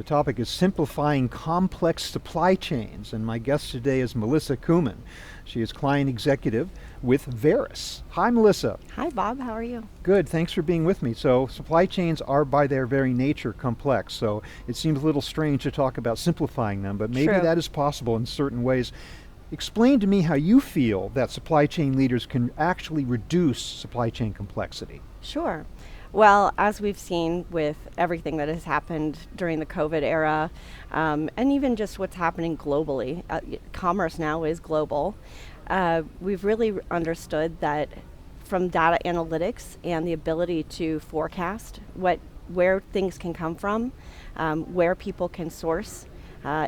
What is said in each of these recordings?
The topic is simplifying complex supply chains, and my guest today is Melissa Koeman. She is client executive with Varis. Hi, Melissa. Hi, Bob. How are you? Good. Thanks for being with me. So, supply chains are by their very nature complex, so it seems a little strange to talk about simplifying them, but maybe True. that is possible in certain ways. Explain to me how you feel that supply chain leaders can actually reduce supply chain complexity. Sure. Well, as we've seen with everything that has happened during the COVID era, and even just what's happening globally, commerce now is global. We've really understood that from data analytics and the ability to forecast where things can come from, where people can source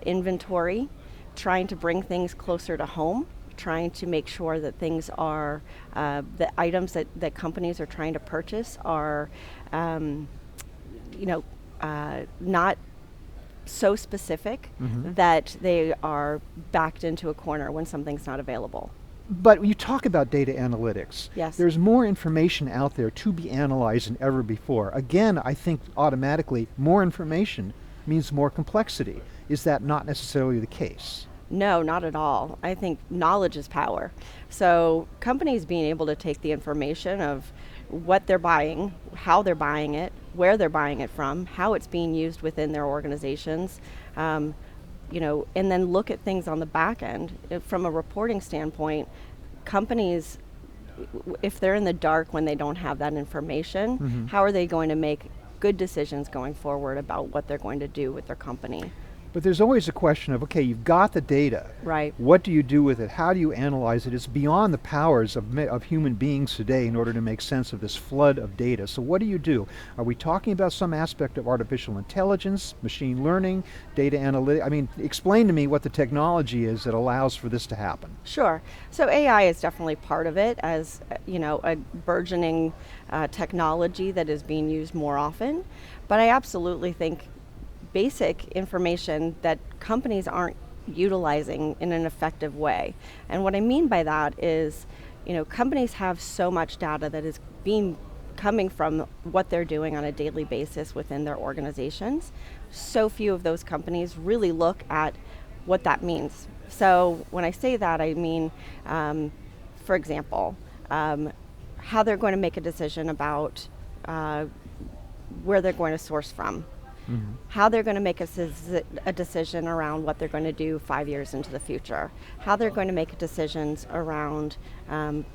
inventory, trying to bring things closer to home, trying to make sure that things are, the items that companies are trying to purchase are, not so specific that they are backed into a corner when something's not available. But you talk about data analytics. Yes. There's more information out there to be analyzed than ever before. Again, I think automatically more information means more complexity. Is that not necessarily the case? No, not at all. I think knowledge is power. So companies being able to take the information of what they're buying, how they're buying it, where they're buying it from, how it's being used within their organizations, and then look at things on the back end. From a reporting standpoint, companies, if they're in the dark when they don't have that information, how are they going to make good decisions going forward about what they're going to do with their company? But there's always a question of, okay, you've got the data. Right. What do you do with it? How do you analyze it? It's beyond the powers of human beings today in order to make sense of this flood of data. So what do you do? Are we talking about some aspect of artificial intelligence, machine learning, data analytics? I mean, explain to me what the technology is that allows for this to happen. Sure. So AI is definitely part of it as, a burgeoning technology that is being used more often. But I absolutely think basic information that companies aren't utilizing in an effective way. And what I mean by that is, companies have so much data that is coming from what they're doing on a daily basis within their organizations. So few of those companies really look at what that means. So when I say that, I mean, for example, how they're going to make a decision about where they're going to source from. How they're going to make a decision around what they're going to do 5 years into the future. How they're going to make decisions around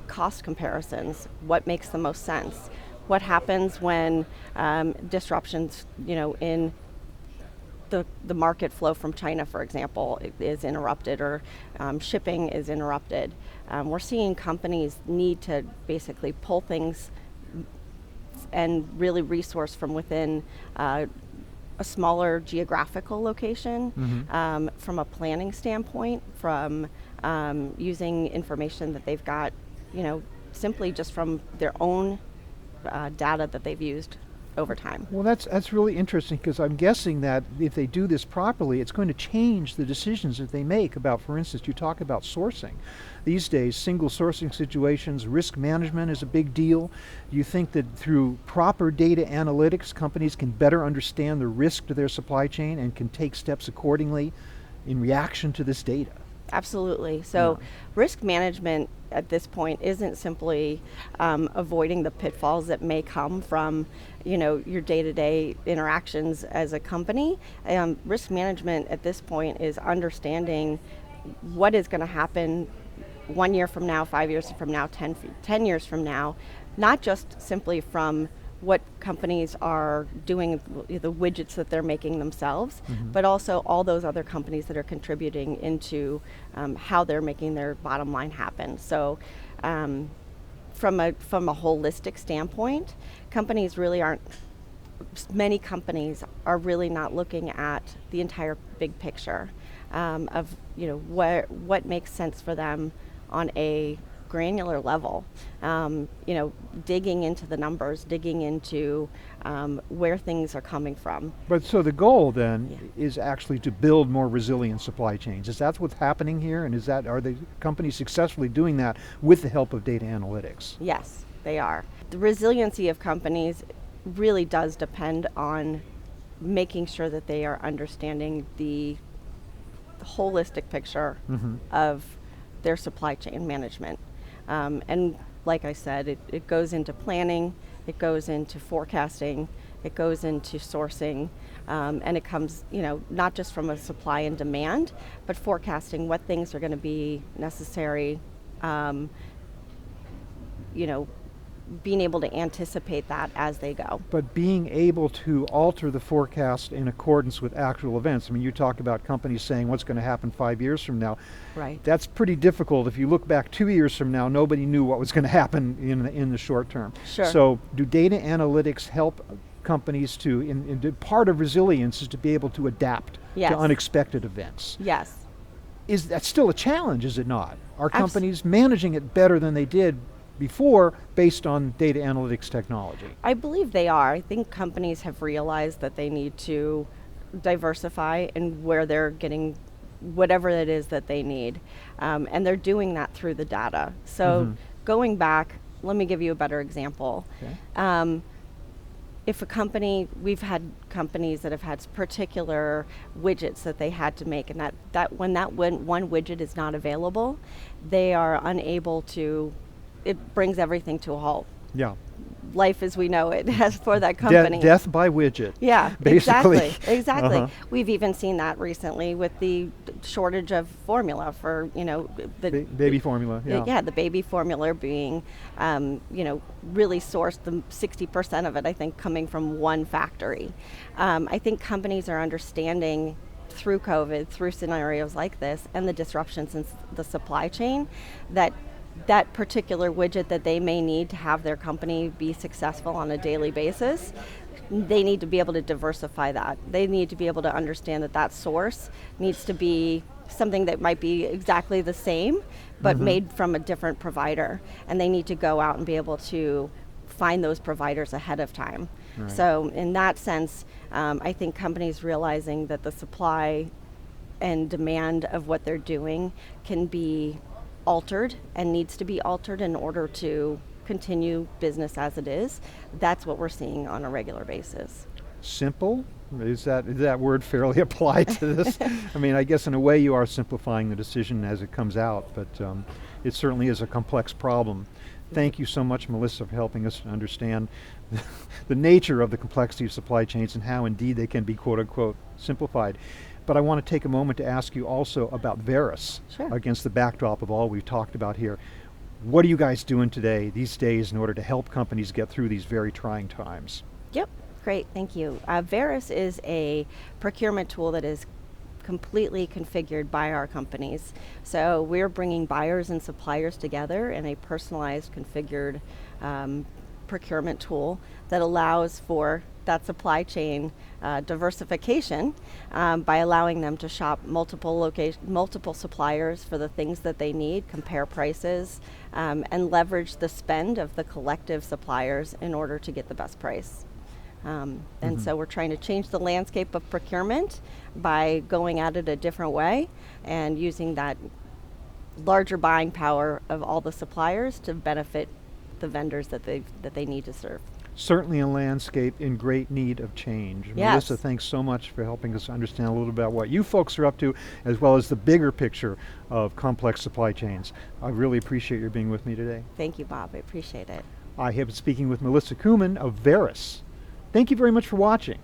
cost comparisons. What makes the most sense? What happens when disruptions, in the market flow from China, for example, is interrupted, or shipping is interrupted. We're seeing companies need to basically pull things and really resource from within a smaller geographical location, from a planning standpoint, from using information that they've got, simply just from their own data that they've used over time. Well, that's really interesting, because I'm guessing that if they do this properly, it's going to change the decisions that they make about, for instance, you talk about sourcing. These days, single sourcing situations, risk management is a big deal. Do you think that through proper data analytics, companies can better understand the risk to their supply chain and can take steps accordingly in reaction to this data? Absolutely. So risk management at this point isn't simply avoiding the pitfalls that may come from your day-to-day interactions as a company. Risk management at this point is understanding what is going to happen 1 year from now, 5 years from now, 10 years from now, not just simply from what companies are doing, the widgets that they're making themselves, but also all those other companies that are contributing into how they're making their bottom line happen. So from a holistic standpoint, many companies are really not looking at the entire big picture of what makes sense for them on a granular level, digging into the numbers, digging into where things are coming from. But so the goal then is actually to build more resilient supply chains. Is that what's happening here? And are the companies successfully doing that with the help of data analytics? Yes, they are. The resiliency of companies really does depend on making sure that they are understanding the holistic picture of their supply chain management. And like I said, it goes into planning, it goes into forecasting, it goes into sourcing, and it comes, not just from a supply and demand, but forecasting what things are going to be necessary, being able to anticipate that as they go. But being able to alter the forecast in accordance with actual events. I mean, you talk about companies saying what's going to happen 5 years from now. Right. That's pretty difficult. If you look back 2 years from now, nobody knew what was going to happen in the short term. Sure. So do data analytics help companies to, part of resilience is to be able to adapt Yes. to unexpected events. Yes. Is that still a challenge, is it not? Are companies managing it better than they did before based on data analytics technology? I believe they are. I think companies have realized that they need to diversify in where they're getting whatever it is that they need. And they're doing that through the data. So going back, let me give you a better example. Okay. If a company, we've had companies that have had particular widgets that they had to make, and that when one widget is not available, they are unable to, it brings everything to a halt. Yeah. Life as we know it has for that company. Death by widget. Yeah, basically. Exactly. We've even seen that recently with the shortage of formula for, the Baby formula, yeah. Yeah, the baby formula being, really sourced, the 60% of it, I think, coming from one factory. I think companies are understanding through COVID, through scenarios like this, and the disruptions in the supply chain, that particular widget that they may need to have their company be successful on a daily basis, they need to be able to diversify that. They need to be able to understand that source needs to be something that might be exactly the same, but made from a different provider. And they need to go out and be able to find those providers ahead of time. Right. So in that sense, I think companies realizing that the supply and demand of what they're doing can be altered and needs to be altered in order to continue business as it is. That's what we're seeing on a regular basis. Simple? Is that word fairly applied to this? I mean, I guess in a way you are simplifying the decision as it comes out, but it certainly is a complex problem. Thank you so much, Melissa, for helping us understand the nature of the complexity of supply chains and how indeed they can be quote unquote simplified. But I want to take a moment to ask you also about Varis. Sure. Against the backdrop of all we've talked about here. What are you guys doing today, these days, in order to help companies get through these very trying times? Yep, great, thank you. Varis is a procurement tool that is completely configured by our companies. So we're bringing buyers and suppliers together in a personalized, configured procurement tool that allows for that supply chain diversification by allowing them to shop multiple suppliers for the things that they need, compare prices, and leverage the spend of the collective suppliers in order to get the best price. And so we're trying to change the landscape of procurement by going at it a different way and using that larger buying power of all the suppliers to benefit the vendors that they need to serve. Certainly a landscape in great need of change. Yes. Melissa, thanks so much for helping us understand a little about what you folks are up to, as well as the bigger picture of complex supply chains. I really appreciate your being with me today. Thank you, Bob. I appreciate it. I have been speaking with Melissa Koeman of Varis. Thank you very much for watching.